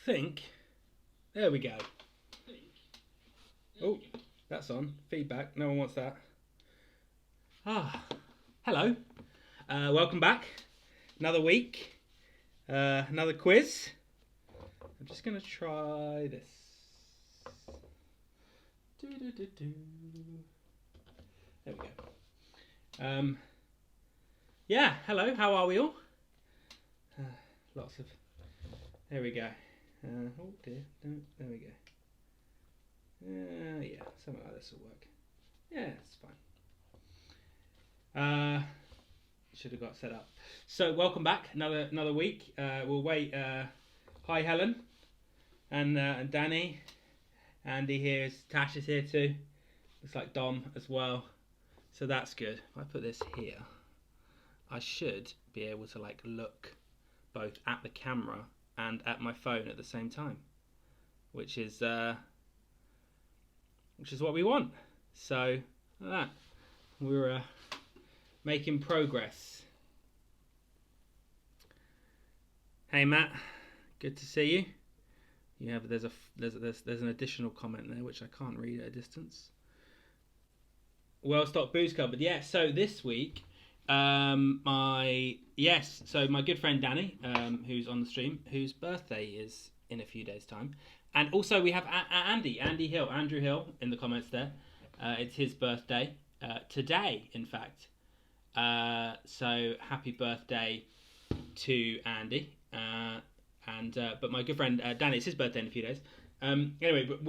think. There we go. Oh, that's on. Feedback. No one wants that. Hello. Welcome back. Another week. Another quiz. I'm just going to try this. There we go. Yeah, hello. How are we all? Lots of... There we go. Oh dear. No, there we go. Yeah, something like this will work. Yeah, it's fine. Should have got set up. So welcome back. Another week. We'll wait. Hi Helen, and Danny. Andy here. Tash is here too. Looks like Dom as well. So that's good. If I put this here, I should be able to look both at the camera and at my phone at the same time, which is what we want. So that we're making progress. Hey Matt, good to see you. There's an additional comment there which I can't read at a distance. Well stocked booze cupboard. Yeah. So this week, my good friend Danny, who's on the stream, whose birthday is in a few days' time. And also we have Andrew Hill in the comments there. It's his birthday today, in fact. So happy birthday to Andy. But my good friend Danny, it's his birthday in a few days. Anyway, but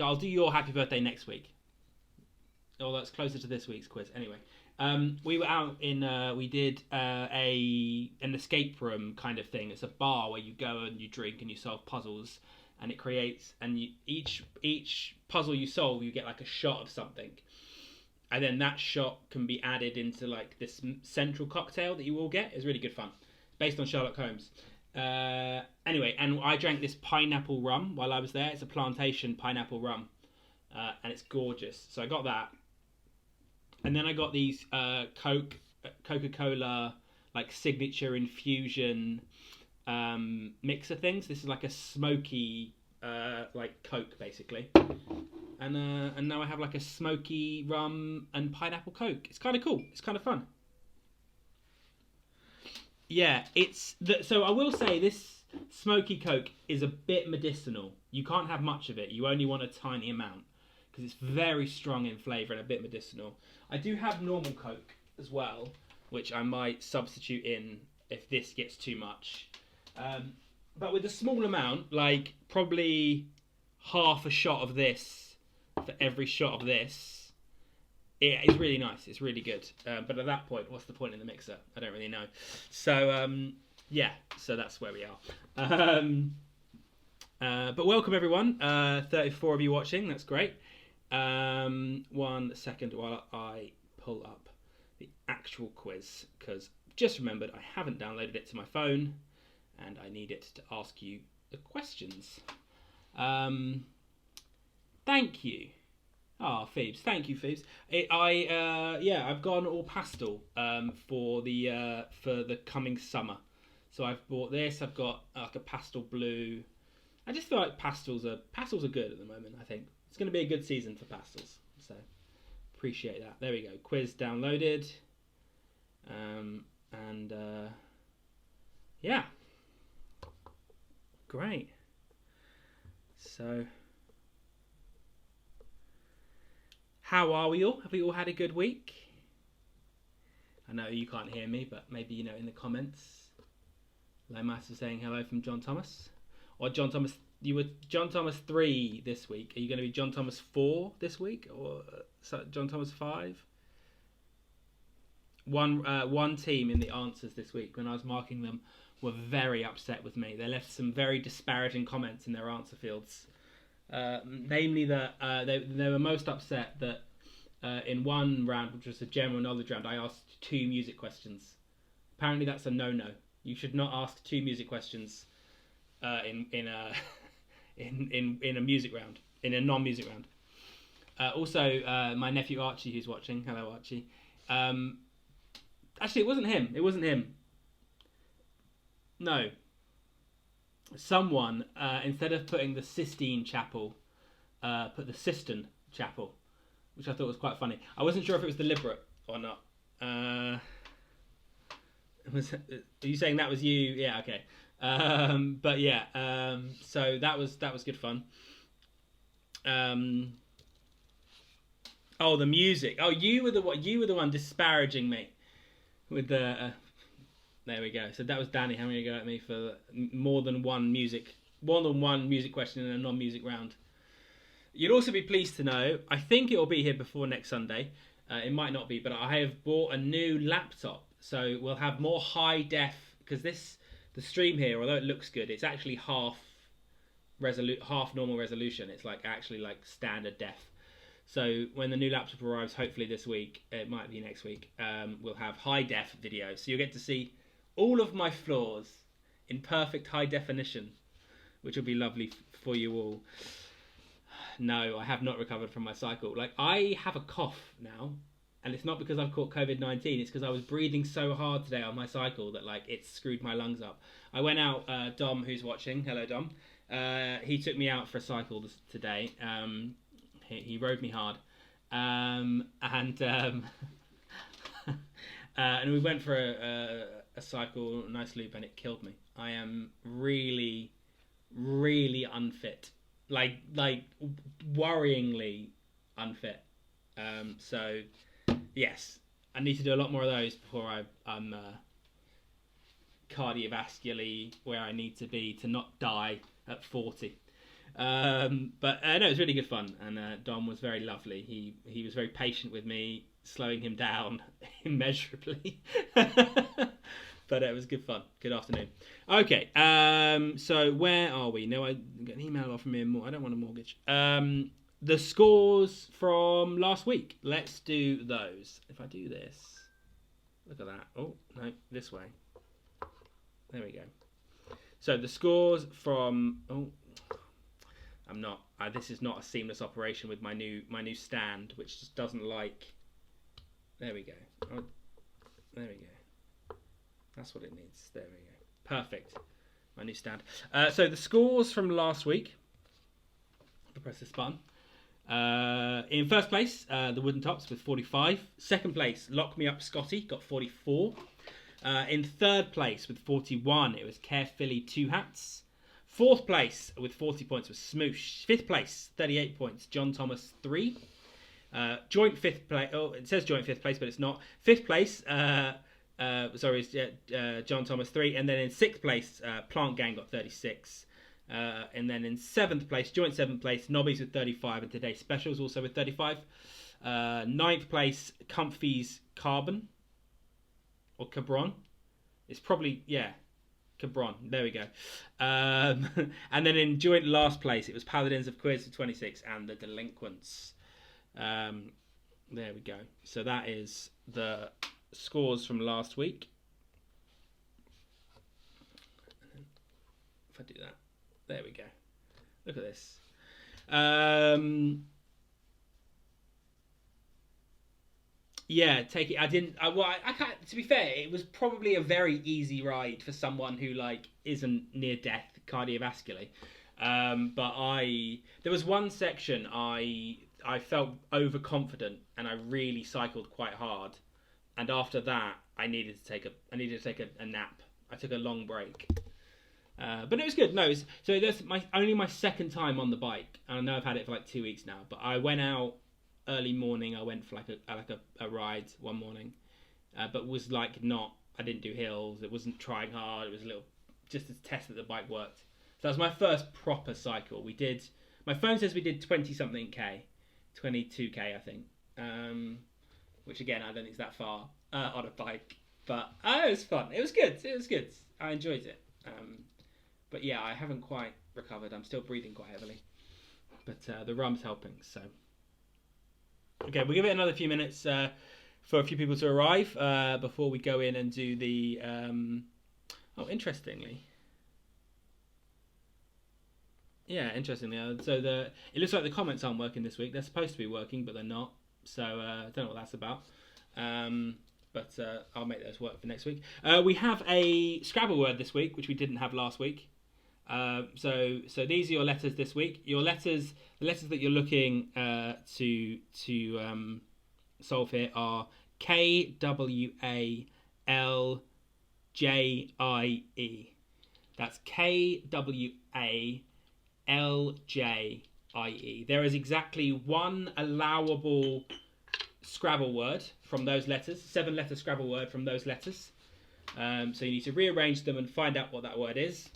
I'll do your happy birthday next week. Oh, that's closer to this week's quiz. Anyway, we were out we did an escape room kind of thing. It's a bar where you go and you drink and you solve puzzles, and it creates, and each puzzle you solve, you get a shot of something, and then that shot can be added into this central cocktail that you all get. It's really good fun. It's based on Sherlock Holmes. Anyway, and I drank this pineapple rum while I was there. It's a plantation pineapple rum, and it's gorgeous. So I got that. And then I got these Coca-Cola signature infusion mixer things. This is a smoky Coke basically. And now I have a smoky rum and pineapple Coke. It's kind of cool. It's kind of fun. Yeah, so I will say this smoky Coke is a bit medicinal. You can't have much of it. You only want a tiny amount, because it's very strong in flavour and a bit medicinal. I do have normal Coke as well, which I might substitute in if this gets too much. But with a small amount, probably half a shot of this for every shot of this, it's really nice. It's really good. But at that point, what's the point in the mixer? I don't really know. So, so that's where we are. But welcome everyone. 34 of you watching. That's great. 1 second while I pull up the actual quiz, because just remembered I haven't downloaded it to my phone and I need it to ask you the questions. Thank you. Phoebes. Thank you, Phoebes. I've gone all pastel for the coming summer. So I've bought this. I've got a pastel blue. I just feel like pastels are good at the moment. I think it's going to be a good season for pastels. So appreciate that. There we go. Quiz downloaded. Yeah. Great. So, how are we all? Have we all had a good week? I know you can't hear me, but maybe, in the comments. Lomas is saying hello from John Thomas. Or John Thomas, you were John Thomas 3 this week. Are you going to be John Thomas 4 this week? Or John Thomas 5? One team in the answers this week, when I was marking them, were very upset with me. They left some very disparaging comments in their answer fields. Namely that they were most upset that in one round, which was a general knowledge round, I asked 2 music questions. Apparently that's a no-no. You should not ask 2 music questions in a music round, in a non-music round. Also, my nephew Archie, who's watching, hello Archie. Actually, it wasn't him. No. someone, instead of putting the Sistine Chapel, put the Sistine Chapel, which I thought was quite funny. I wasn't sure if it was deliberate or not. Are you saying that was you? Yeah, okay. But yeah, so that was good fun. Oh, the music. Oh, you were the one disparaging me with the. There we go. So that was Danny having a go at me for more than one music question in a non-music round. You'd also be pleased to know, I think it will be here before next Sunday. It might not be, but I have bought a new laptop, so we'll have more high def, because the stream here, although it looks good, it's actually half normal resolution. It's like actually like standard def. So when the new laptop arrives, hopefully this week, it might be next week, we'll have high def video, so you'll get to see all of my flaws in perfect high definition, which will be lovely for you all. No, I have not recovered from my cycle. Like, I have a cough now, and it's not because I've caught COVID-19. It's because I was breathing so hard today on my cycle that, like, it screwed my lungs up. I went out, Dom, who's watching, hello Dom, he took me out for a cycle today. He rode me hard. And we went for a cycle, a nice loop, and it killed me. I am really, really unfit. Like worryingly unfit. So yes, I need to do a lot more of those before I'm cardiovascularly where I need to be to not die at 40. But no, it was really good fun, and Dom was very lovely. He was very patient with me, slowing him down immeasurably. But it was good fun. Good afternoon. Okay, so where are we? No, I got an email off from me. I don't want a mortgage. The scores from last week. Let's do those. If I do this, look at that. Oh no, this way. There we go. So the scores from. Oh, I'm not. This is not a seamless operation with my new stand, which just doesn't like. There we go. Oh, there we go. That's what it needs. There we go. Perfect. My new stand. So the scores from last week. I'll press this button. In first place, the Wooden Tops with 45. Second place, Lock Me Up Scotty, got 44. In third place with 41, it was Care Philly Two Hats. Fourth place with 40 points was Smoosh. Fifth place, 38 points, John Thomas 3. Joint fifth place. Oh, it says joint fifth place, but it's not. Fifth place. John Thomas 3, and then in sixth place, Plant Gang got 36, and then in seventh place, joint seventh place, Nobbies with 35, and Today's Specials also with 35. Ninth place, Comfy's Carbon or Cabron. It's probably Cabron. There we go. And then in joint last place, it was Paladins of Quiz with 26 and the Delinquents. There we go. So that is the scores from last week. If I do that, there we go. Look at this. Yeah, take it. I can't. To be fair, it was probably a very easy ride for someone who like isn't near death cardiovascularly. But there was one section I felt overconfident and I really cycled quite hard. And after that, I needed to take a nap. I took a long break, but it was good. No, so that's only my second time on the bike. I know I've had it for like 2 weeks now, but I went out early morning. I went for like a ride one morning, but was like not. I didn't do hills. It wasn't trying hard. It was a little just to test that the bike worked. So that was my first proper cycle. My phone says we did 20 something k, 22k I think. Which again, I don't think it's that far on a bike, but it was fun. It was good. I enjoyed it. But yeah, I haven't quite recovered. I'm still breathing quite heavily, but the rum's helping. So okay, we'll give it another few minutes for a few people to arrive before we go in and do the. Interestingly. Yeah, interestingly. So it looks like the comments aren't working this week. They're supposed to be working, but they're not. So I don't know what that's about. But I'll make those work for next week. We have a Scrabble word this week, which we didn't have last week. So these are your letters this week. Your letters, the letters that you're looking to solve here are K W A L J I E. That's K W A L J I E. There is exactly one allowable Scrabble word from those letters, 7-letter Scrabble word from those letters. So you need to rearrange them and find out what that word is.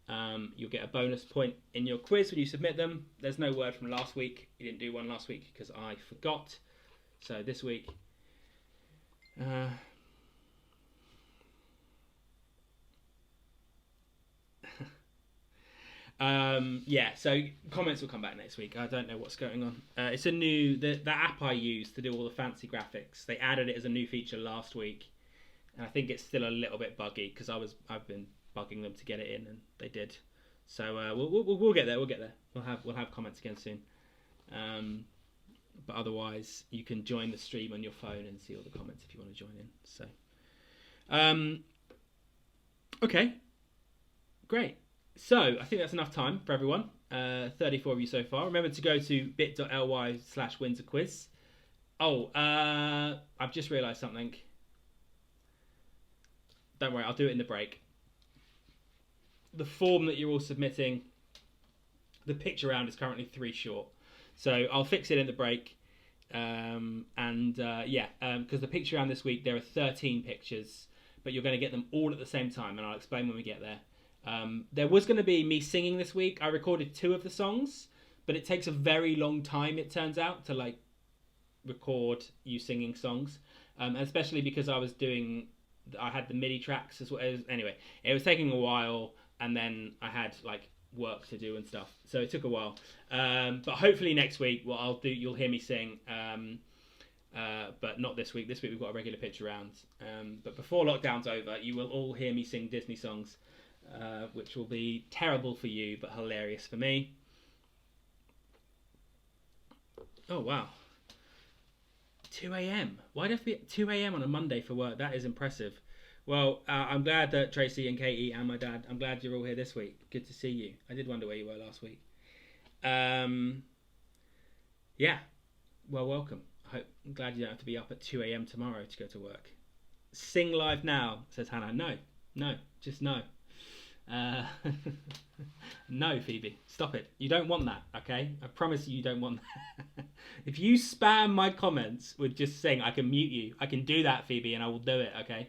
You'll get a bonus point in your quiz when you submit them. There's no word from last week. You didn't do one last week because I forgot. So this week... yeah, so comments will come back next week. I don't know what's going on. It's a new the app I use to do all the fancy graphics. They added it as a new feature last week, and I think it's still a little bit buggy because I've been bugging them to get it in, and they did. So we'll get there. We'll get there. We'll have comments again soon. But otherwise, you can join the stream on your phone and see all the comments if you want to join in. So, okay, great. So, I think that's enough time for everyone. 34 of you so far. Remember to go to bit.ly/Windsor Quiz. Oh, I've just realised something. Don't worry, I'll do it in the break. The form that you're all submitting, the picture round is currently 3 short. So, I'll fix it in the break. Because the picture round this week, there are 13 pictures, but you're going to get them all at the same time, and I'll explain when we get there. There was going to be me singing this week. I recorded 2 of the songs, but it takes a very long time, it turns out, to record you singing songs, especially because I had the MIDI tracks as well. Anyway, it was taking a while, and then I had work to do and stuff, so it took a while. But hopefully next week, what I'll do, you'll hear me sing. But not this week. This week we've got a regular picture round. But before lockdown's over, you will all hear me sing Disney songs. Which will be terrible for you, but hilarious for me. Oh, wow. 2 a.m. Why do you have to be at 2 a.m. on a Monday for work? That is impressive. Well, I'm glad that Tracy and Katie and my dad, I'm glad you're all here this week. Good to see you. I did wonder where you were last week. Yeah. Well, welcome. I'm glad you don't have to be up at 2 a.m. tomorrow to go to work. Sing live now, says Hannah. No, just no. No, Phoebe, stop it. You don't want that, okay? I promise you don't want that. If you spam my comments with just saying I can mute you, I can do that, Phoebe, and I will do it, okay?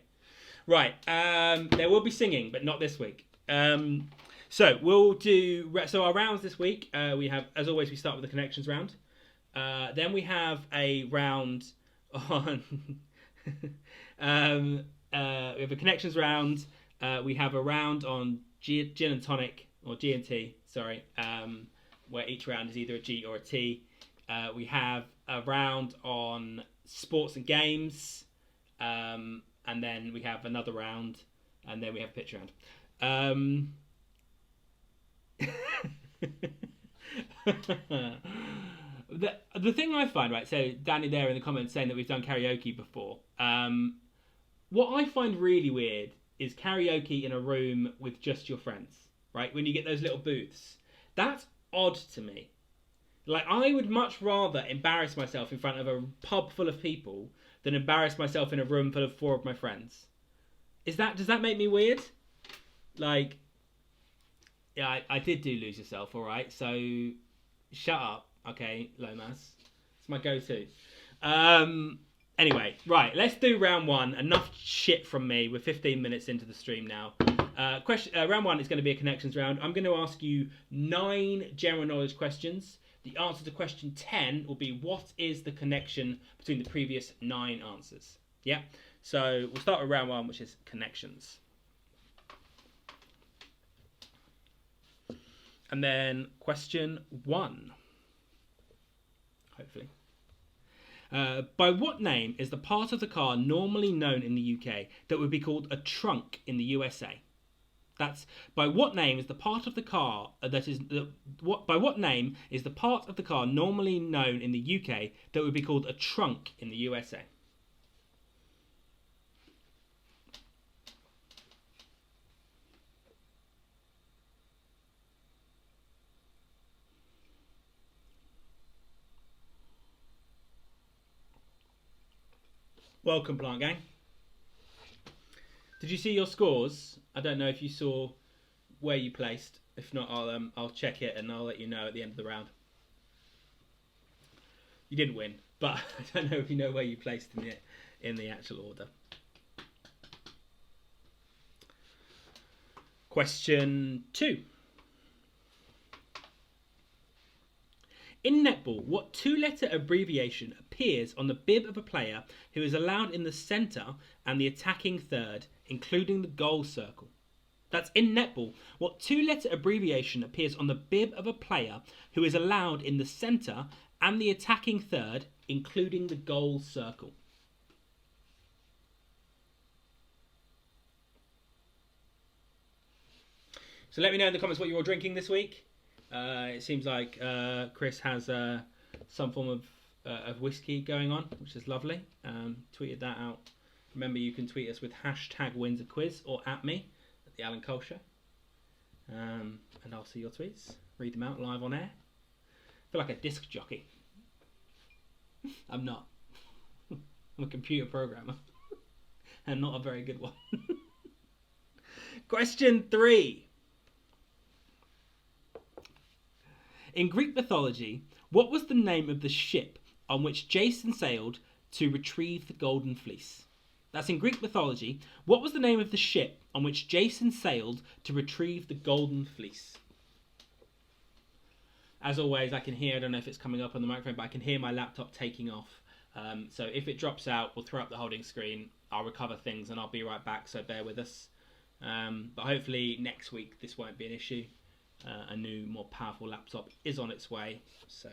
Right, there will be singing, but not this week. So our rounds this week, we have, as always, we start with the connections round. Then we have a round on... we have a connections round. We have a round on gin and tonic, or G&T, sorry, where each round is either a G or a T. We have a round on sports and games, and then we have another round, and then we have a pitch round. The thing I find, right, so Danny there in the comments saying that we've done karaoke before. What I find really weird is karaoke in a room with just your friends, right? When you get those little booths. That's odd to me. I would much rather embarrass myself in front of a pub full of people than embarrass myself in a room full of 4 of my friends. Does that make me weird? Yeah, I did do Lose Yourself, alright? So, shut up, okay, Lomas. It's my go-to. Anyway, right, let's do round 1. Enough shit from me. We're 15 minutes into the stream now. Round 1 is going to be a connections round. I'm going to ask you 9 general knowledge questions. The answer to question 10 will be, what is the connection between the previous 9 answers? Yeah? So we'll start with round 1, which is connections. And then question 1. Hopefully. By what name is the part of the car normally known in the UK that would be called a trunk in the USA? By what name is the part of the car normally known in the UK that would be called a trunk in the USA? Welcome, Plant Gang. Did you see your scores? I don't know if you saw where you placed. If not, I'll check it and I'll let you know at the end of the round. You didn't win, but I don't know if you know where you placed in the actual order. Question 2. In netball, what two-letter abbreviation appears on the bib of a player who is allowed in the centre and the attacking third, including the goal circle? That's in netball. What two-letter abbreviation appears on the bib of a player who is allowed in the centre and the attacking third, including the goal circle? So let me know in the comments what you're all drinking this week. It seems like Chris has some form of whiskey going on, which is lovely. Tweeted that out. Remember, you can tweet us with hashtag Windsor Quiz or at me at the Alan Cole Show. And I'll see your tweets, read them out live on air. I feel like a disc jockey. I'm not. I'm a computer programmer. And not a very good one. Question 3. In Greek mythology, what was the name of the ship on which Jason sailed to retrieve the Golden Fleece? That's in Greek mythology. What was the name of the ship on which Jason sailed to retrieve the Golden Fleece? As always, I can hear, I don't know if it's coming up on the microphone, but I can hear my laptop taking off. So if it drops out, we'll throw up the holding screen. I'll recover things and I'll be right back, so bear with us. But hopefully next week this won't be an issue. A new, more powerful laptop is on its way, so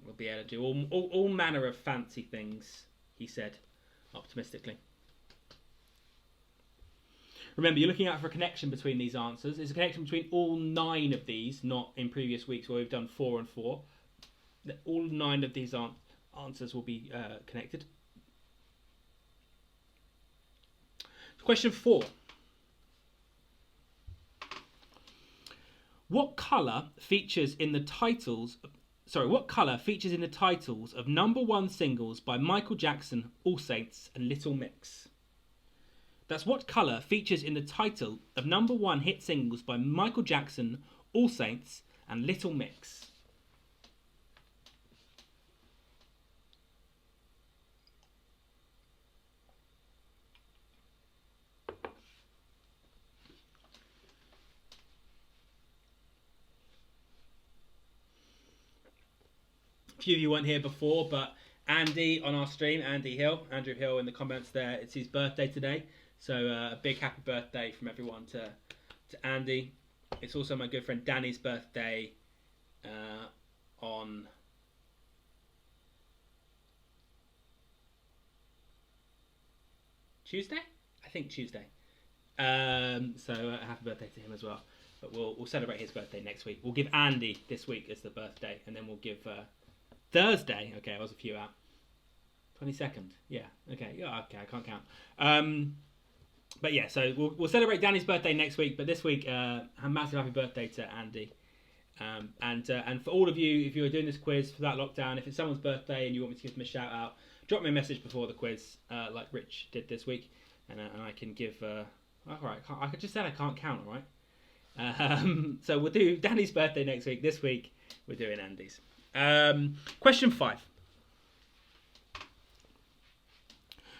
we'll be able to do all manner of fancy things, he said, optimistically. Remember, you're looking out for a connection between these answers. There's a connection between all 9 of these, not in previous weeks where we've done 4 and 4. All 9 of these answers will be connected. Question 4. What colour features in the titles? What colour features in the titles of #1 singles by Michael Jackson, All Saints, and Little Mix? That's what colour features in the title of #1 hit singles by Michael Jackson, All Saints, and Little Mix. A few of you weren't here before, but Andy on our stream, Andrew Hill in the comments there, it's his birthday today. So a big happy birthday from everyone to Andy. It's also my good friend Danny's birthday on Tuesday? I think Tuesday. So happy birthday to him as well. But we'll celebrate his birthday next week. We'll give Andy this week as the birthday, and then we'll give Thursday. Okay, I was a few out. 22nd. Yeah. Okay. Yeah. Okay. I can't count. But yeah. So we'll celebrate Danny's birthday next week. But this week, a massive happy birthday to Andy. And for all of you, if you're doing this quiz for that lockdown, if it's someone's birthday and you want me to give them a shout out, drop me a message before the quiz, like Rich did this week, and I can give. All right. I just said I can't count. All right. So we'll do Danny's birthday next week. This week we're doing Andy's. Question 5.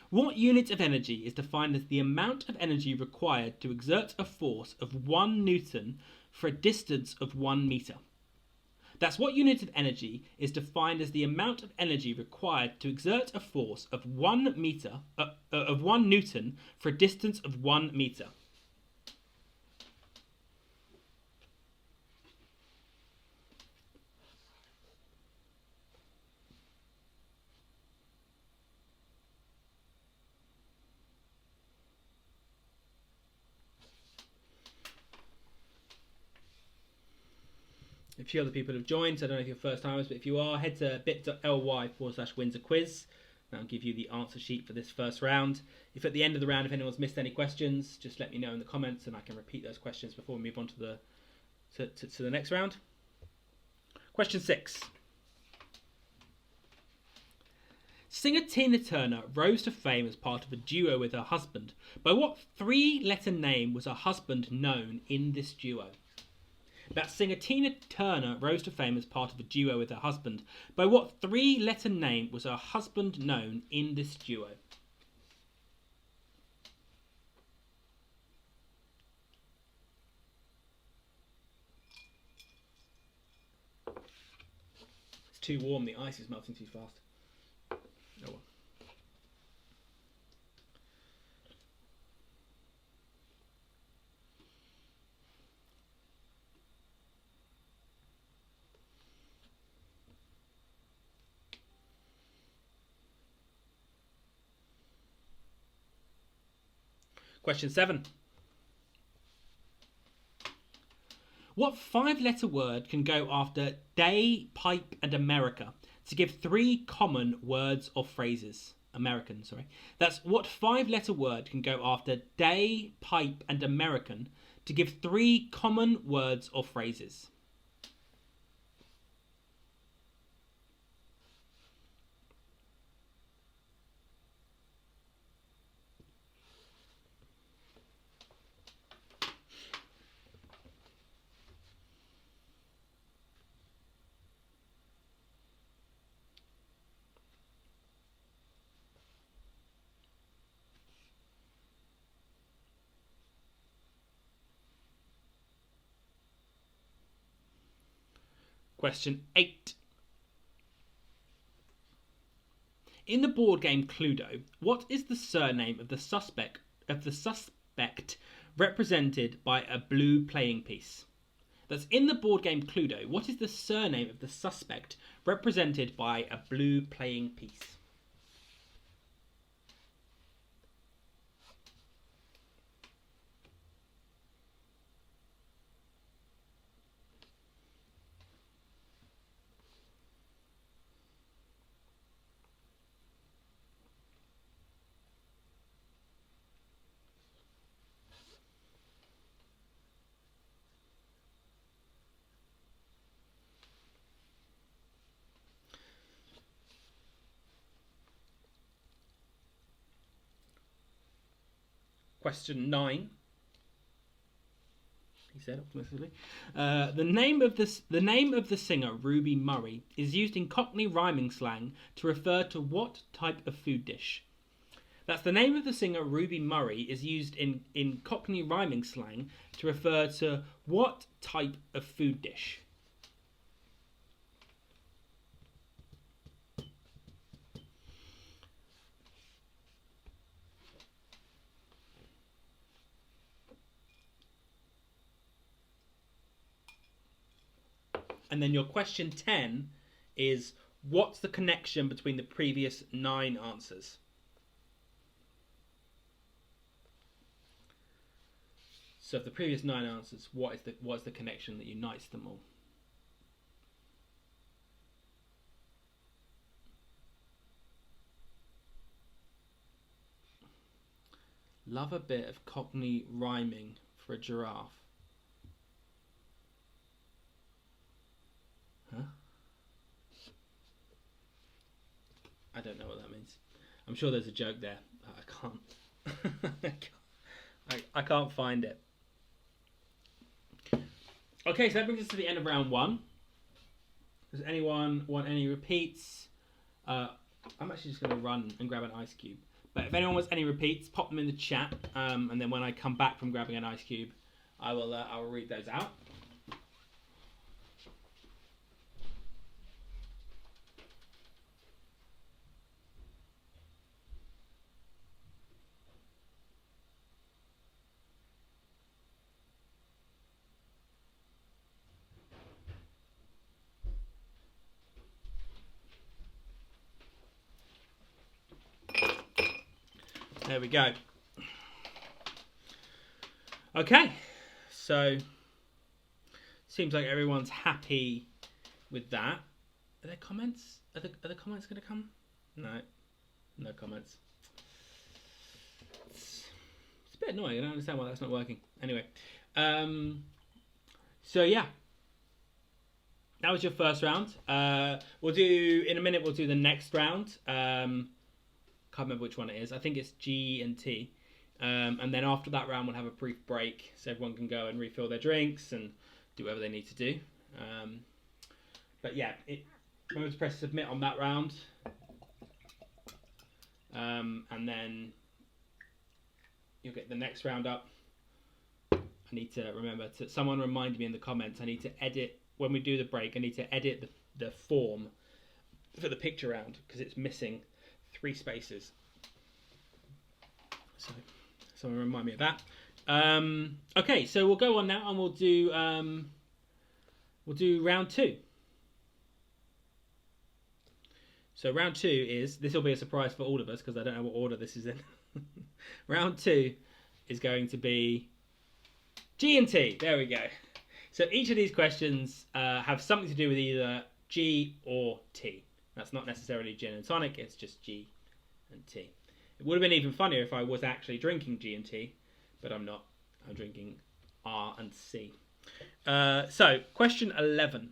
What unit of energy is defined as the amount of energy required to exert a force of 1 Newton for a distance of 1 meter? That's what unit of energy is defined as the amount of energy required to exert a force of 1 Newton for a distance of 1 meter. A few other people have joined, so I don't know if you're first timers, but if you are, head to bit.ly/Windsor Quiz. That'll give you the answer sheet for this first round. If at the end of the round, if anyone's missed any questions, just let me know in the comments and I can repeat those questions before we move on to the next round. Question 6. Singer Tina Turner rose to fame as part of a duo with her husband. By what three-letter name was her husband known in this duo? That singer Tina Turner rose to fame as part of a duo with her husband. By what three-letter name was her husband known in this duo? It's too warm, the ice is melting too fast. Oh well. Question 7. What five-letter word can go after day, pipe, and America to give three common words or phrases? American, sorry. That's what five-letter word can go after day, pipe, and American to give three common words or phrases? Question 8. In the board game Cluedo, what is the surname of the suspect represented by a blue playing piece? That's in the board game Cluedo. What is the surname of the suspect represented by a blue playing piece? Question 9. He said optimistically. The name of the singer Ruby Murray is used in Cockney rhyming slang to refer to what type of food dish? That's the name of the singer Ruby Murray is used in Cockney rhyming slang to refer to what type of food dish? And then your question 10 is, what's the connection between the previous 9 answers? So of the previous 9 answers, what is the connection that unites them all? Love a bit of Cockney rhyming for a giraffe. Huh? I don't know what that means. I'm sure there's a joke there. I can't. I can't find it. Okay, so that brings us to the end of round 1. Does anyone want any repeats? I'm actually just going to run and grab an ice cube. But if anyone wants any repeats, pop them in the chat, and then when I come back from grabbing an ice cube, I will read those out. There we go. Okay, so seems like everyone's happy with that. Are there comments? Are the comments going to come? No comments. It's a bit annoying. I don't understand why that's not working. Anyway, so yeah, that was your first round. We'll do in a minute. We'll do the next round. Can't remember which one it is. I think it's G and T. And then after that round, we'll have a brief break so everyone can go and refill their drinks and do whatever they need to do. But yeah, remember to press submit on that round. And then you'll get the next round up. I need to remember to, someone remind me in the comments, I need to edit, when we do the break, I need to edit the form for the picture round because it's missing 3 spaces. So someone remind me of that. Okay, so we'll go on now and we'll do round 2. So round 2 is, this will be a surprise for all of us because I don't know what order this is in. Round 2 is going to be G and T. There we go. So each of these questions have something to do with either G or T. That's not necessarily gin and tonic, it's just G and T. It would have been even funnier if I was actually drinking G and T, but I'm not. I'm drinking R and C. So, question 11.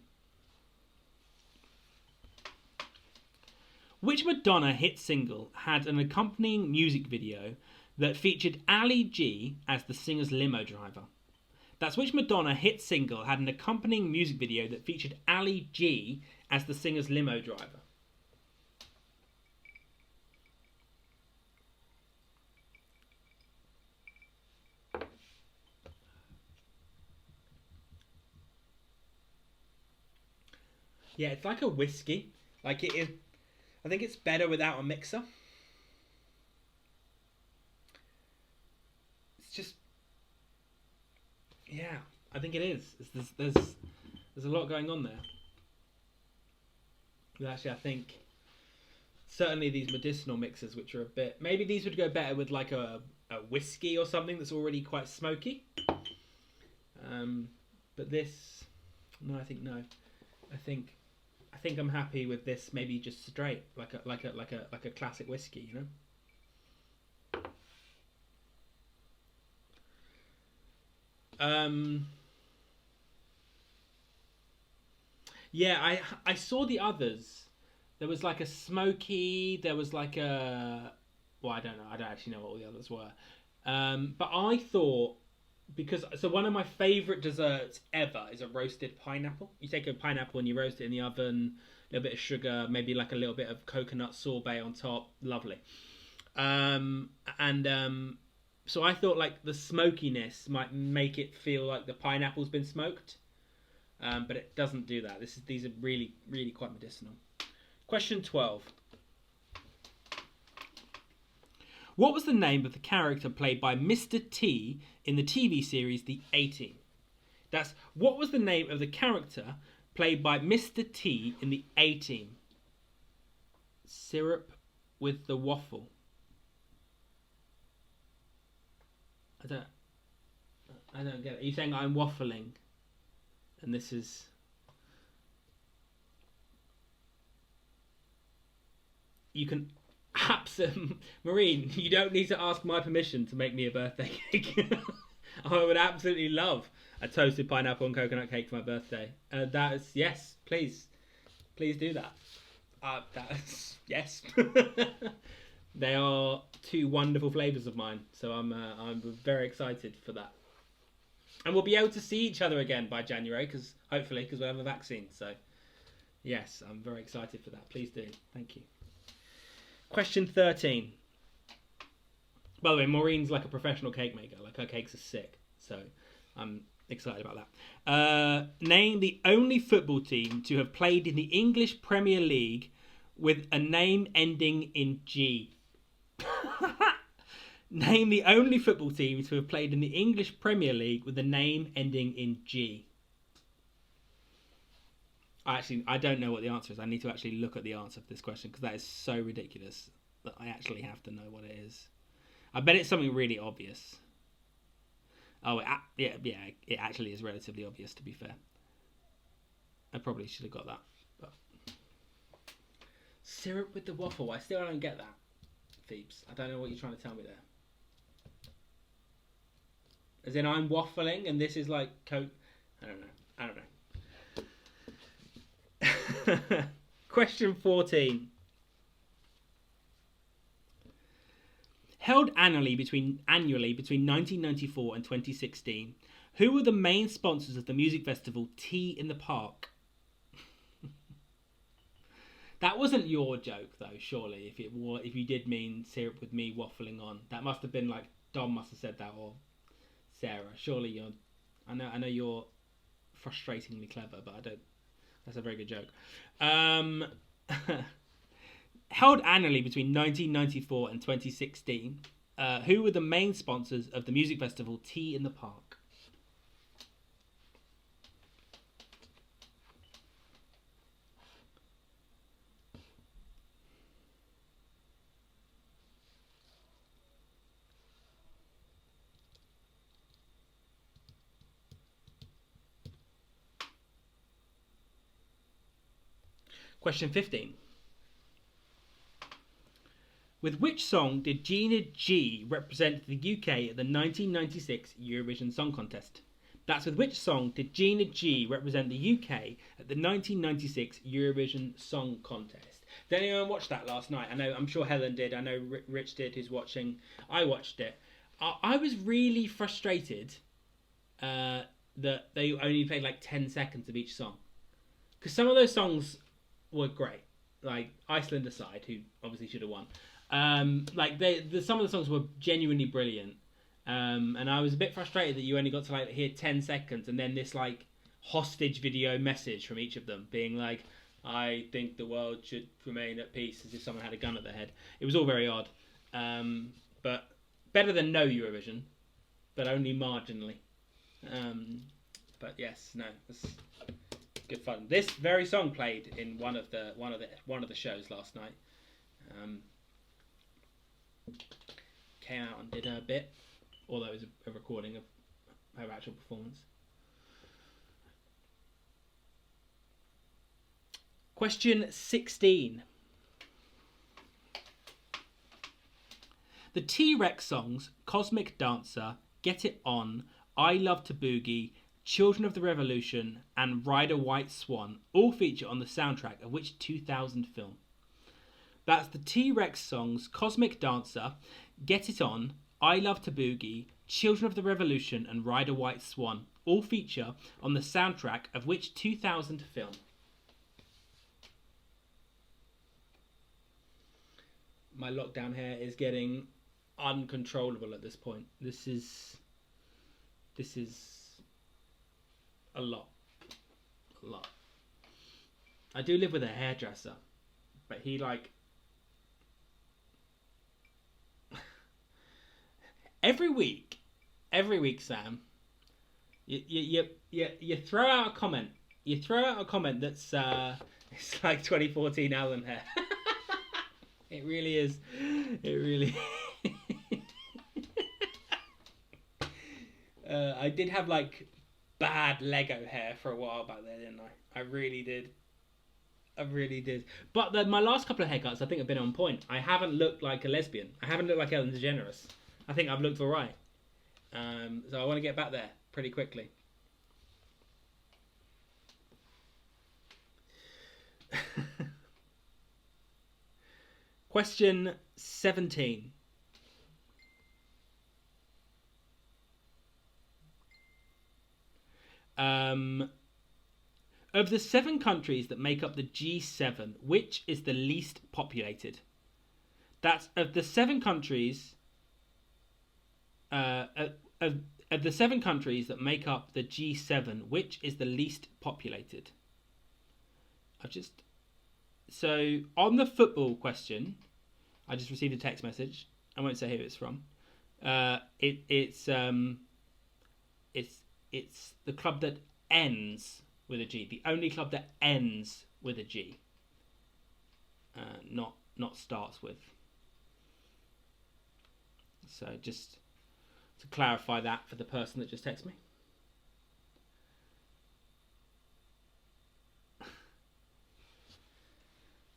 Which Madonna hit single had an accompanying music video that featured Ali G as the singer's limo driver? That's which Madonna hit single had an accompanying music video that featured Ali G as the singer's limo driver? Yeah, it's like a whiskey. Like it is. I think it's better without a mixer. It's just, yeah, I think it is. There's a lot going on there. But actually, I think certainly these medicinal mixers, which are a bit, maybe these would go better with like a whiskey or something that's already quite smoky. But this, no, I think no. I think I'm happy with this. Maybe just straight, like a classic whiskey, you know. Yeah, I saw the others. There was like a smoky. There was like a. Well, I don't know. I don't actually know what all the others were. But I thought, because so one of my favourite desserts ever is a roasted pineapple. You take a pineapple and you roast it in the oven, a little bit of sugar, maybe like a little bit of coconut sorbet on top. Lovely. So I thought like the smokiness might make it feel like the pineapple's been smoked. But it doesn't do that. These are really, really quite medicinal. Question 12. What was the name of the character played by Mr. T in the TV series The A-Team? That's what was the name of the character played by Mr. T in The A-Team? Syrup with the waffle. I don't get it. Are you saying I'm waffling? And this is... You can... Maureen, you don't need to ask my permission to make me a birthday cake. I would absolutely love a toasted pineapple and coconut cake for my birthday. That is... Yes, please. Please do that. That's... Yes. They are 2 wonderful flavours of mine. So I'm very excited for that. And we'll be able to see each other again by January, hopefully, because we'll have a vaccine. So, yes, I'm very excited for that. Please do. Thank you. Question 13. By the way, Maureen's like a professional cake maker. Like, her cakes are sick. So, I'm excited about that. Name the only football team to have played in the English Premier League with a name ending in G. Name the only football team to have played in the English Premier League with a name ending in G. I don't know what the answer is. I need to actually look at the answer for this question because that is so ridiculous that I actually have to know what it is. I bet it's something really obvious. Oh, yeah, it actually is relatively obvious, to be fair. I probably should have got that. But... Syrup with the waffle. I still don't get that, Phoebes. I don't know what you're trying to tell me there. As in, I'm waffling and this is like Coke. I don't know. Question 14. Held annually between 1994 and 2016, who were the main sponsors of the music festival Tea in the Park? That wasn't your joke, though. Surely, if you did mean syrup with me waffling on, that must have been like Dom must have said that, or Sarah. Surely you're. I know you're frustratingly clever, but I don't. That's a very good joke. Held annually between 1994 and 2016, who were the main sponsors of the music festival Tea in the Park? Question 15. With which song did Gina G represent the UK at the 1996 Eurovision Song Contest? That's with which song did Gina G represent the UK at the 1996 Eurovision Song Contest? Did anyone watch that last night? I'm sure Helen did. I know Rich did, who's watching. I watched it. I was really frustrated that they only played like 10 seconds of each song. Because some of those songs were great. Like, Iceland aside, who obviously should have won. Some of the songs were genuinely brilliant, and I was a bit frustrated that you only got to like hear 10 seconds and then this like hostage video message from each of them being like, I think the world should remain at peace, as if someone had a gun at their head. It was all very odd, but better than no Eurovision, but only marginally. But yes, no, it's good fun. This very song played in one of the shows last night. Came out and did her bit, although it was a recording of her actual performance. Question 16. The T-Rex songs Cosmic Dancer, Get It On, I Love to Boogie, Children of the Revolution, and Ride a White Swan all feature on the soundtrack of which 2000 film? That's the T-Rex songs Cosmic Dancer, Get It On, I Love to Boogie, Children of the Revolution, and Ride a White Swan all feature on the soundtrack of which 2000 film? My lockdown hair is getting uncontrollable at this point. This is a lot. I do live with a hairdresser, but he like every week, Sam, you throw out a comment. You throw out a comment that's it's like 2014 Alan hair. It really is. It really. I did have like bad Lego hair for a while back there, didn't I? I really did. But my last couple of haircuts, I think, have been on point. I haven't looked like a lesbian. I haven't looked like Ellen DeGeneres. I think I've looked all right. So I want to get back there pretty quickly. Question 17. Of the 7 countries that make up the G7, which is the least populated? That's of the 7 countries. Of the 7 countries that make up the G7, which is the least populated? So on the football question, I just received a text message. I won't say who it's from. It's the club that ends with a G. The only club that ends with a G. Not starts with. So just to clarify that for the person that just texted me.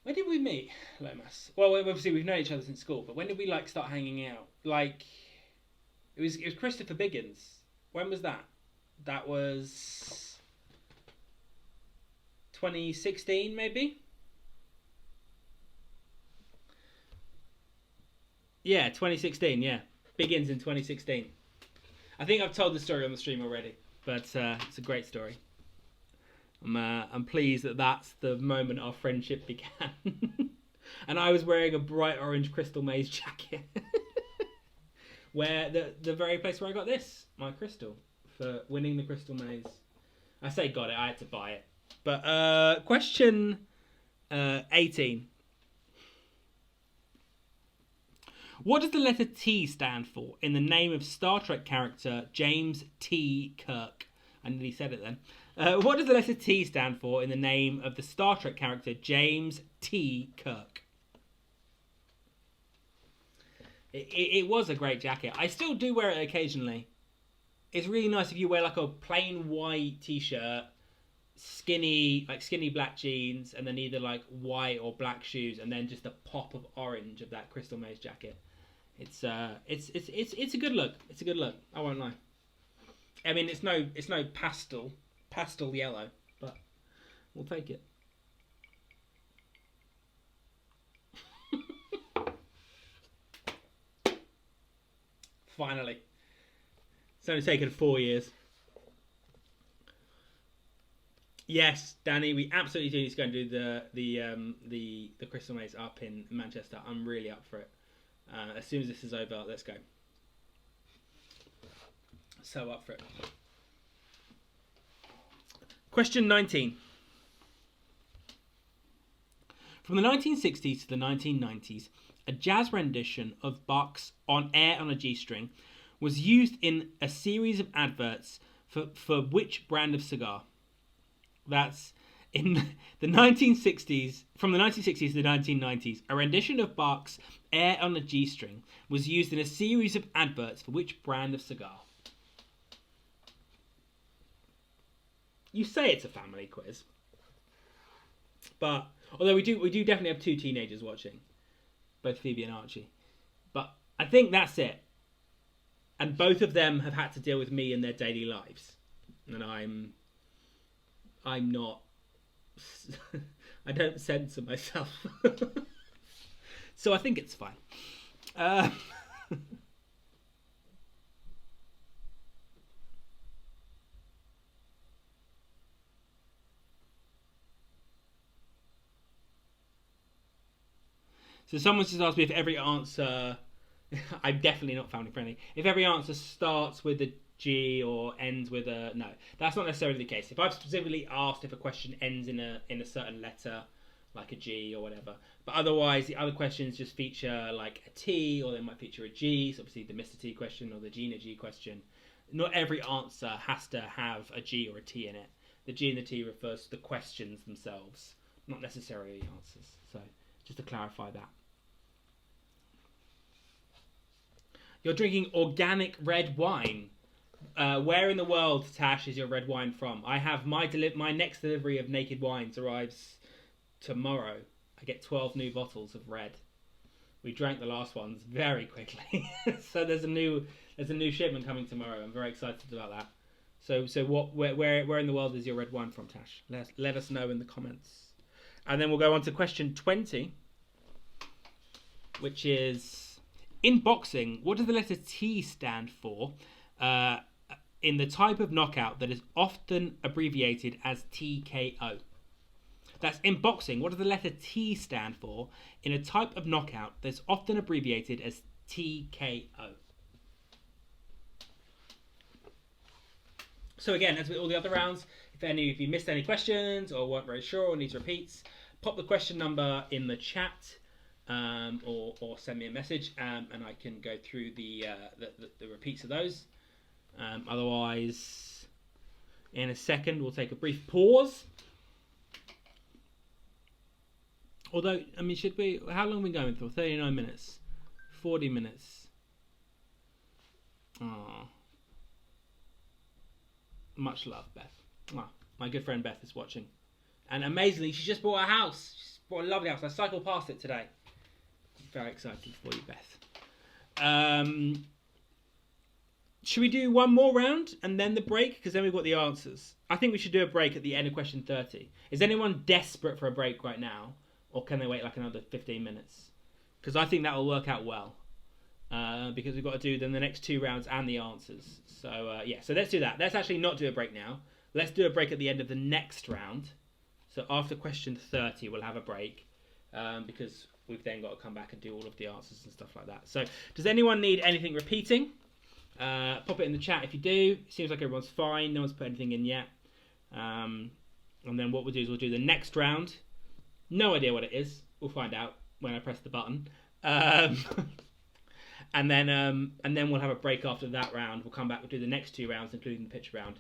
When did we meet, Lomas? Well, obviously we've known each other since school, but when did we like start hanging out? Like, it was Christopher Biggins. When was that? That was 2016 maybe. Yeah, 2016. Yeah, begins in 2016. I think I've told the story on the stream already, but it's a great story. I'm pleased that that's the moment our friendship began. And I was wearing a bright orange crystal maze jacket. Where the very place where I got this, my crystal, for winning the crystal maze. I say got it, I had to buy it. But question 18. What does the letter T stand for in the name of Star Trek character James T. Kirk? I nearly said it then. What does the letter T stand for in the name of the Star Trek character James T. Kirk? It was a great jacket. I still do wear it occasionally. It's really nice if you wear like a plain white t-shirt, skinny black jeans, and then either like white or black shoes, and then just a pop of orange of that crystal maze jacket. It's a good look. It's a good look. I won't lie. I mean, it's no pastel yellow, but we'll take it. Finally, it's only taken 4 years. Yes, Danny, we absolutely do need to go and do the Crystal Maze up in Manchester. I'm really up for it. As soon as this is over, let's go. So up for it. Question 19. From the 1960s to the 1990s, a jazz rendition of Bach's On Air on a G-String was used in a series of adverts for which brand of cigar? That's in the 1960s. From the 1960s to the 1990s, a rendition of Bach's Air on a G-String was used in a series of adverts for which brand of cigar? You say it's a family quiz, but although we do definitely have two teenagers watching, both Phoebe and Archie, but I think that's it. And both of them have had to deal with me in their daily lives, and I'm not. I don't censor myself, so I think it's fine. So someone's just asked me if every answer... I'm definitely not family friendly. If every answer starts with a G or ends with a... No, that's not necessarily the case. If I've specifically asked if a question ends in a certain letter, like a G or whatever, but otherwise the other questions just feature like a T, or they might feature a G, so obviously the Mr. T question or the Gina G question. Not every answer has to have a G or a T in it. The G and the T refers to the questions themselves, not necessarily the answers. So just to clarify that. You're drinking organic red wine. Where in the world, Tash, is your red wine from? I have my next delivery of Naked Wines arrives tomorrow. I get 12 new bottles of red. We drank the last ones very quickly, so there's a new shipment coming tomorrow. I'm very excited about that. So where in the world is your red wine from, Tash? Let us know in the comments. And then we'll go on to question 20, which is... In boxing, what does the letter T stand for in the type of knockout that is often abbreviated as TKO? That's in boxing. What does the letter T stand for in a type of knockout that's often abbreviated as TKO? So again, as with all the other rounds, if you missed any questions or weren't very sure or need repeats, pop the question number in the chat. Or send me a message, and I can go through the repeats of those. Otherwise, in a second, we'll take a brief pause. Although, I mean, should we? How long are we going for? 39 minutes, 40 minutes. Oh, much love, Beth. Oh, my good friend Beth is watching, and amazingly, she just bought a house. She's bought a lovely house. I cycled past it today. Very excited for you, Beth. Should we do one more round and then the break? Because then we've got the answers. I think we should do a break at the end of question 30. Is anyone desperate for a break right now? Or can they wait like another 15 minutes? Because I think that will work out well. Because we've got to do then the next 2 rounds and the answers. So, yeah, so let's do that. Let's actually not do a break now. Let's do a break at the end of the next round. So after question 30, we'll have a break. Because we've then got to come back and do all of the answers and stuff like that. So, does anyone need anything repeating? Pop it in the chat if you do. It seems like everyone's fine. No one's put anything in yet. And then what we'll do is we'll do the next round. No idea what it is. We'll find out when I press the button. And then we'll have a break after that round. We'll come back. We'll do the next 2 rounds, including the picture round.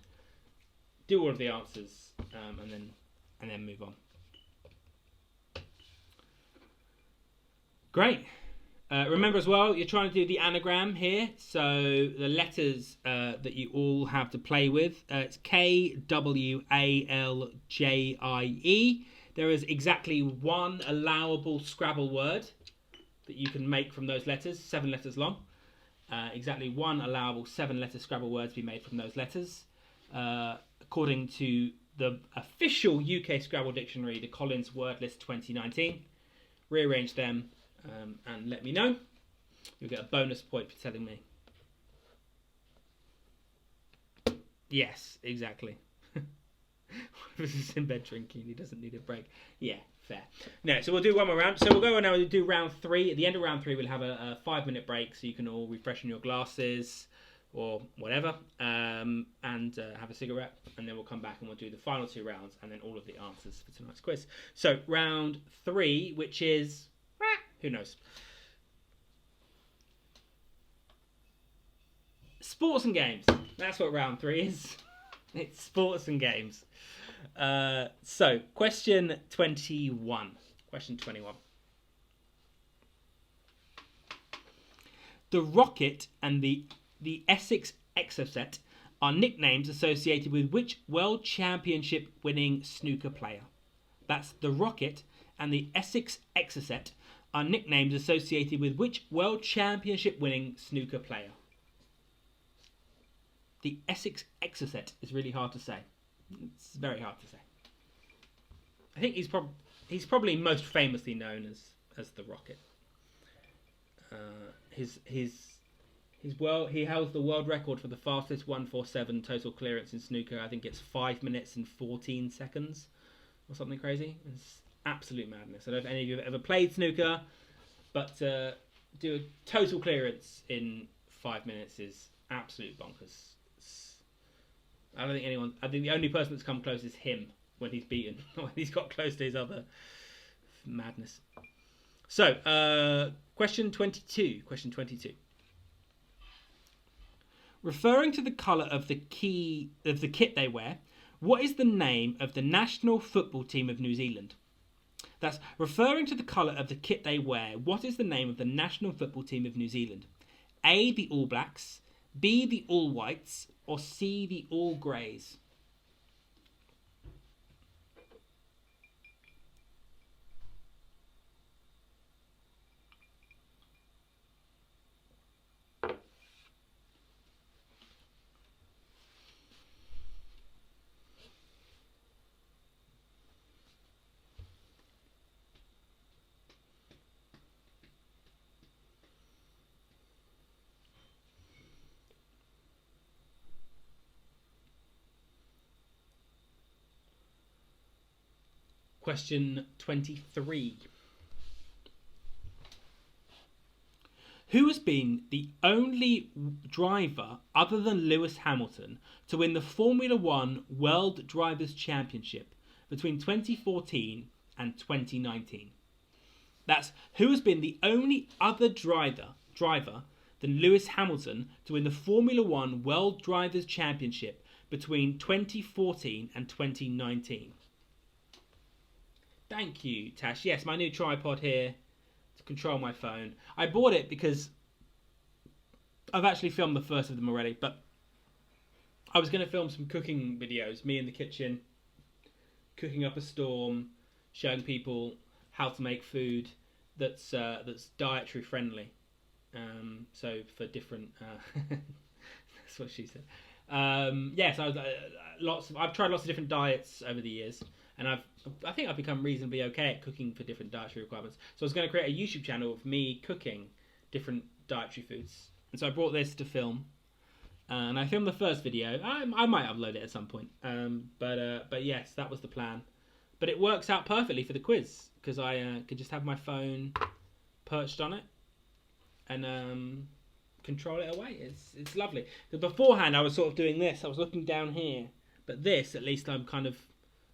Do all of the answers, and then move on. Great. Remember as well, you're trying to do the anagram here. So the letters that you all have to play with, it's KWALJIE. There is exactly 1 allowable Scrabble word that you can make from those letters, 7 letters long. Exactly 1 allowable 7-letter Scrabble word to be made from those letters. According to the official UK Scrabble Dictionary, the Collins Word List 2019. Rearrange them. And let me know. You'll get a bonus point for telling me. Yes, exactly. This is in bed drinking. He doesn't need a break. Yeah, fair. No, so we'll do one more round. So we'll go on now. We'll do round 3. At the end of round 3, we'll have a 5-minute break, so you can all refreshen your glasses or whatever, and have a cigarette, and then we'll come back and we'll do the final 2 rounds, and then all of the answers for tonight's quiz. So round 3, which is. Who knows? Sports and games. That's what round 3 is. It's sports and games. So, question 21. Question 21. The Rocket and the Essex Exocet are nicknames associated with which World Championship winning snooker player? That's the Rocket and the Essex Exocet are nicknames associated with which World Championship winning snooker player? The Essex Exocet is really hard to say. It's very hard to say. I think he's probably most famously known as the Rocket. He holds the world record for the fastest 147 total clearance in snooker. I think it's 5 minutes and 14 seconds or something crazy. It's absolute madness. I don't know if any of you have ever played snooker, but do a total clearance in 5 minutes is absolute bonkers. I think the only person that's come close is him when he's beaten, when he's got close to his other madness. So, question 22. Question 22. Referring to the colour of the kit they wear, what is the name of the national football team of New Zealand? That's referring to the colour of the kit they wear. What is the name of the national football team of New Zealand? A, the All Blacks, B, the All Whites, or C, the All Greys? Question 23. Who has been the only driver other than Lewis Hamilton to win the Formula One World Drivers' Championship between 2014 and 2019? That's who has been the only other driver than Lewis Hamilton to win the Formula One World Drivers' Championship between 2014 and 2019. Thank you, Tash. Yes, my new tripod here to control my phone. I bought it because I've actually filmed the first of them already, but I was going to film some cooking videos, me in the kitchen, cooking up a storm, showing people how to make food that's dietary friendly. So for different That's what she said. Yes, I've tried lots of different diets over the years, and I think I've become reasonably okay at cooking for different dietary requirements. So I was going to create a YouTube channel of me cooking different dietary foods, and so I brought this to film, and I filmed the first video. I might upload it at some point, but yes, that was the plan. But it works out perfectly for the quiz because I could just have my phone perched on it and control it away. It's lovely. But beforehand, I was sort of doing this. I was looking down here, but this, at least, I'm kind of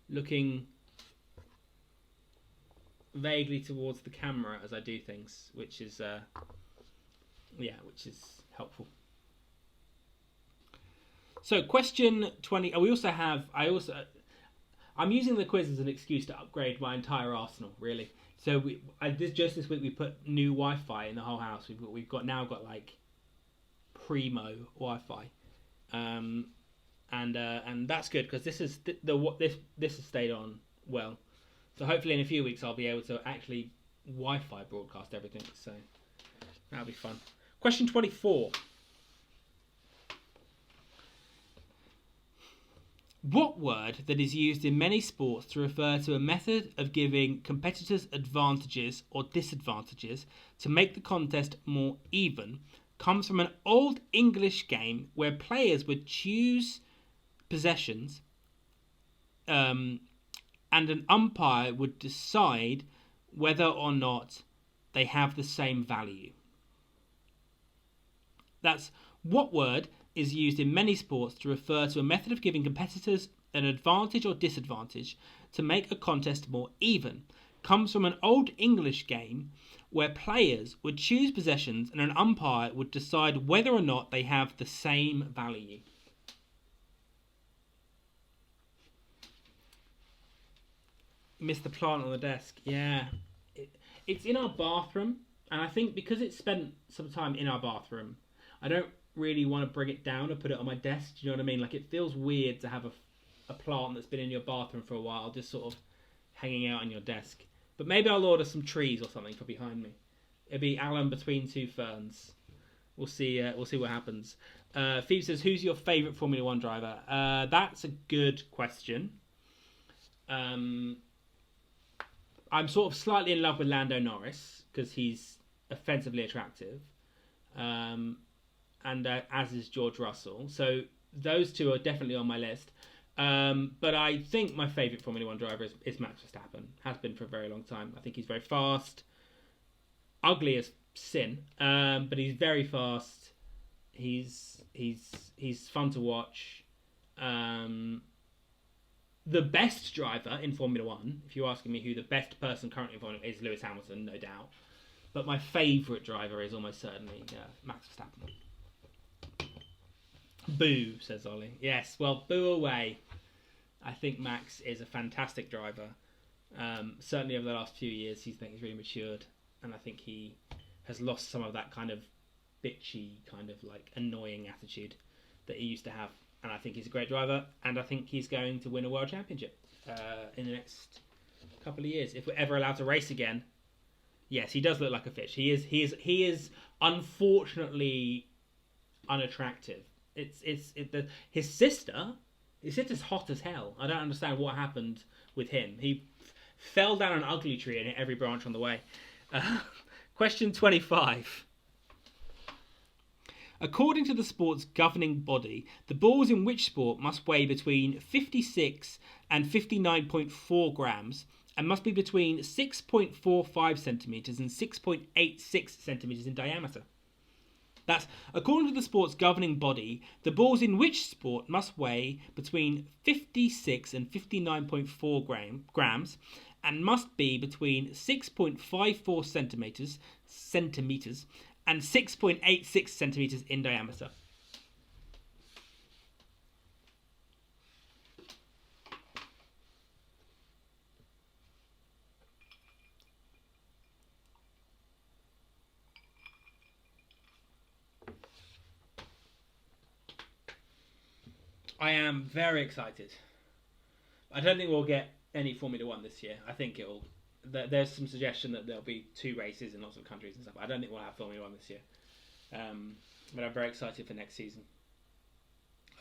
looking vaguely towards the camera as I do things, which is which is helpful. So, question 20. I'm using the quiz as an excuse to upgrade my entire arsenal, really. So just this week we put new Wi-Fi in the whole house. We've now got like primo Wi-Fi, and that's good because this is this has stayed on well. So hopefully in a few weeks I'll be able to actually Wi-Fi broadcast everything. So that'll be fun. Question 24. What word that is used in many sports to refer to a method of giving competitors advantages or disadvantages to make the contest more even comes from an old English game where players would choose possessions and an umpire would decide whether or not they have the same value? That's what word is used in many sports to refer to a method of giving competitors an advantage or disadvantage to make a contest more even. Comes from an old English game where players would choose possessions and an umpire would decide whether or not they have the same value. Missed the plant on the desk. Yeah. It's in our bathroom, and I think because it's spent some time in our bathroom, I don't really want to bring it down or put it on my desk. Do you know what I mean? Like, it feels weird to have a plant that's been in your bathroom for a while just sort of hanging out on your desk. But maybe I'll order some trees or something for behind me. It'll be Alan between two ferns. We'll see what happens. Phoebe says, who's your favourite Formula 1 driver? That's a good question. I'm sort of slightly in love with Lando Norris because he's offensively attractive. And as is George Russell. So those two are definitely on my list. But I think my favourite Formula 1 driver is Max Verstappen. Has been for a very long time. I think he's very fast. Ugly as sin. But he's very fast. He's fun to watch. The best driver in Formula 1, if you're asking me who the best person currently in Formula 1 is, Lewis Hamilton, no doubt. But my favourite driver is almost certainly Max Verstappen. Boo, says Ollie. Yes, well, boo away. I think Max is a fantastic driver. Certainly over the last few years, he's really matured. And I think he has lost some of that kind of bitchy, kind of like annoying attitude that he used to have. And I think he's a great driver. And I think he's going to win a world championship in the next couple of years. If we're ever allowed to race again. Yes, he does look like a fish. He is unfortunately unattractive. His sister's hot as hell. I don't understand what happened with him. He fell down an ugly tree and hit every branch on the way. Question 25. According to the sport's governing body, the balls in which sport must weigh between 56 and 59.4 grams and must be between 6.45 centimetres and 6.86 centimetres in diameter. That's, according to the sport's governing body, the balls in which sport must weigh between 56 and 59.4 grams and must be between 6.54 centimetres and 6.86 centimetres in diameter. I am very excited. I don't think we'll get any Formula 1 this year. I think there's some suggestion that there'll be 2 races in lots of countries and stuff. I don't think we'll have Formula 1 this year. But I'm very excited for next season.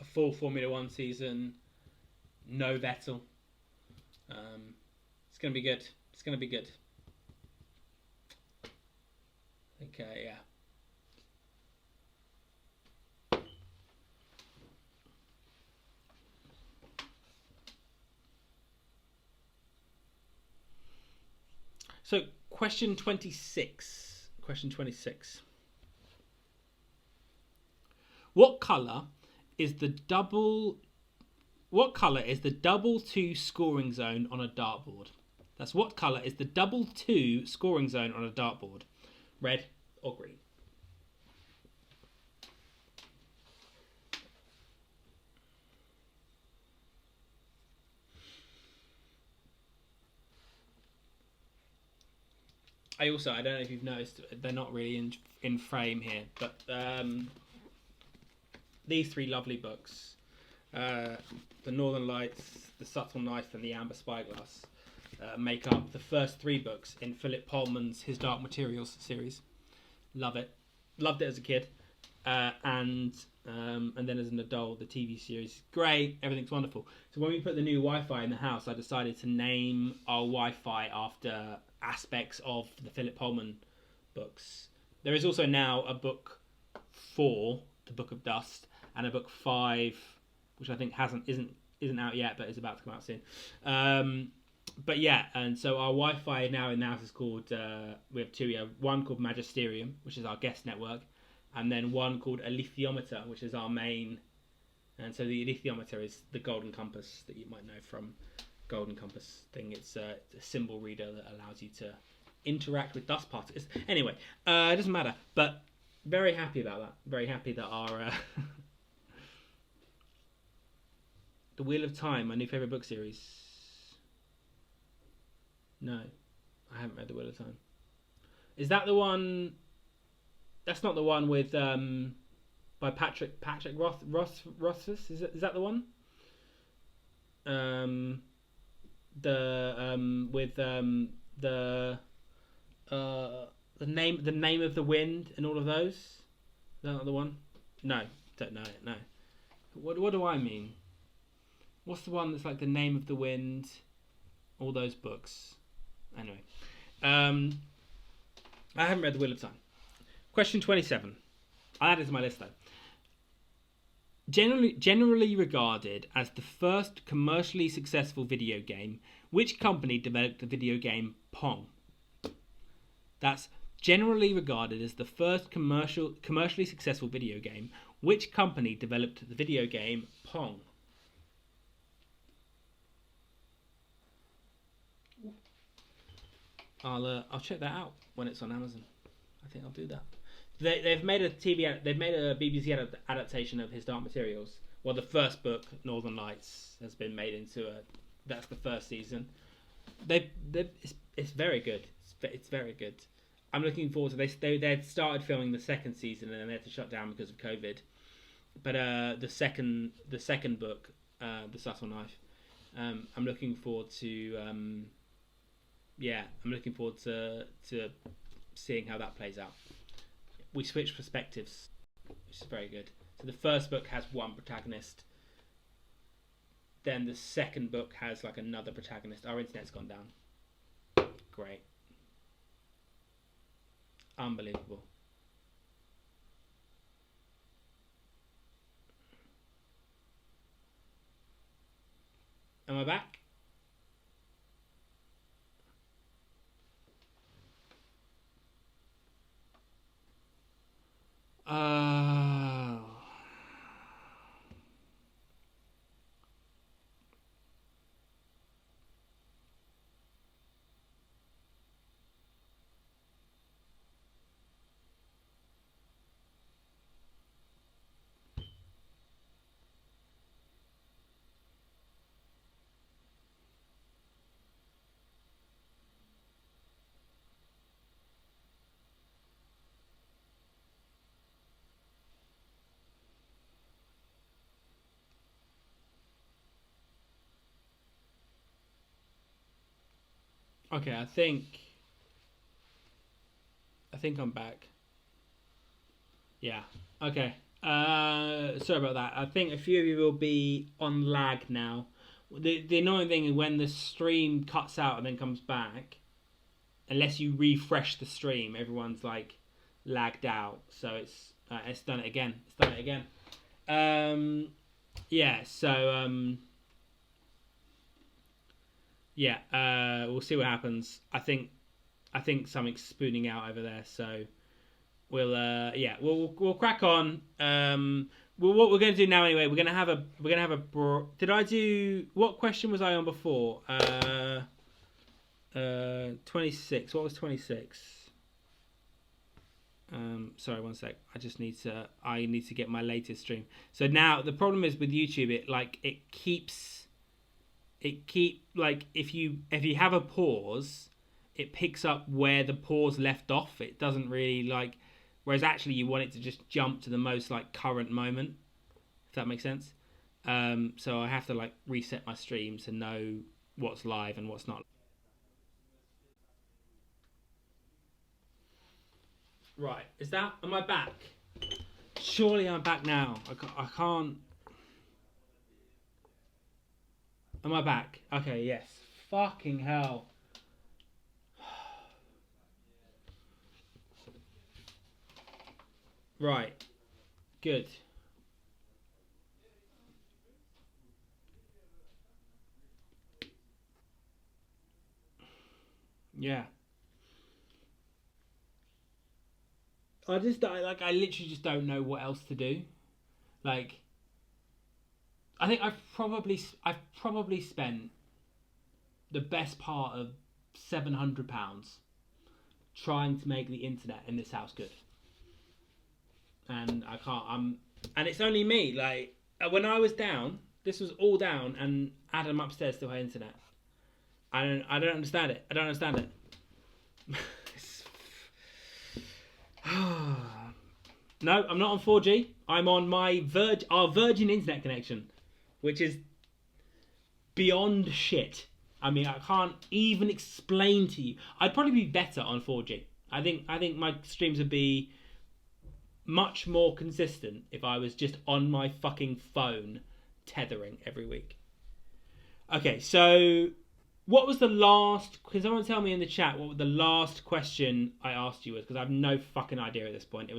a full Formula One season, no Vettel. It's going to be good. It's going to be good. Okay, yeah. So, question 26. Question 26. What colour is the double 2 scoring zone on a dartboard? That's what colour is the double 2 scoring zone on a dartboard? Red or green? I don't know if you've noticed, they're not really in frame here, but these 3 lovely books, The Northern Lights, The Subtle Knife, and The Amber Spyglass, make up the first 3 books in Philip Pullman's His Dark Materials series. Love it. Loved it as a kid. And then as an adult, the TV series, great, everything's wonderful. So when we put the new Wi-Fi in the house, I decided to name our Wi-Fi after aspects of the Philip Pullman books. There is also now a book 4, The Book of Dust, and a book 5, which I think isn't out yet, but is about to come out soon. But yeah, and so our Wi-Fi now in the house is called, we have 2, one called Magisterium, which is our guest network, and then one called Alethiometer, which is our main. And so the Alethiometer is the golden compass that you might know from Golden Compass thing. It's a symbol reader that allows you to interact with dust particles. Anyway, it doesn't matter, but very happy about that. Very happy that our The Wheel of Time, my new favourite book series. No, I haven't read The Wheel of Time. Is that the one? That's not the one with by Patrick Rothfuss. Is that the one? With the name of the wind and all of those. Is that not the one? No, don't know it. No. What do I mean? What's the one that's like the name of the wind? All those books. Anyway, I haven't read The Wheel of Time. Question 27. I'll add it to my list though. Generally regarded as the first commercially successful video game, which company developed the video game Pong? That's generally regarded as the first commercially successful video game. Which company developed the video game Pong? I'll check that out when it's on Amazon. I think I'll do that. They've made a BBC adaptation of His Dark Materials. Well, the first book, Northern Lights, has been made into that's the first season. It's very good. It's very good. I'm looking forward to they'd started filming the second season and then they had to shut down because of COVID. But the second book, The Subtle Knife, I'm looking forward to I'm looking forward to seeing how that plays out. We switch perspectives, which is very good. So the first book has one protagonist. Then the second book has like another protagonist. Our internet's gone down. Great. Unbelievable. Am I back? Okay, I think I'm back. Yeah. Okay. Sorry about that. I think a few of you will be on lag now. The annoying thing is when the stream cuts out and then comes back, unless you refresh the stream, everyone's like lagged out. So it's done it again. It's done it again. Yeah. So yeah. We'll see what happens. I think something's spooning out over there. So we'll crack on. What we're going to do now anyway? We're going to have a. Did I do what question was I on before? 26. What was 26? Sorry, one sec. I need to get my latest stream. So now the problem is with YouTube, it keeps like if you have a pause, it picks up where the pause left off. It doesn't really like, whereas actually you want it to just jump to the most like current moment, if that makes sense. So I have to like reset my stream to know what's live and what's not. Right, am I back? Surely I'm back now. I can't. Am I back? Okay, yes. Fucking hell. Right. Good. Yeah. I literally just don't know what else to do. Like, I think I've probably spent the best part of £700 trying to make the internet in this house good, and I can't. And it's only me. Like when I was down, this was all down, and Adam upstairs still had internet. I don't understand it. I don't understand it. No, I'm not on 4G. I'm on my our Virgin internet connection, which is beyond shit. I mean, I can't even explain to you. I'd probably be better on 4G. I think my streams would be much more consistent if I was just on my fucking phone tethering every week. Okay, so what was the last? Can someone tell me in the chat what the last question I asked you was? Because I have no fucking idea at this point. It was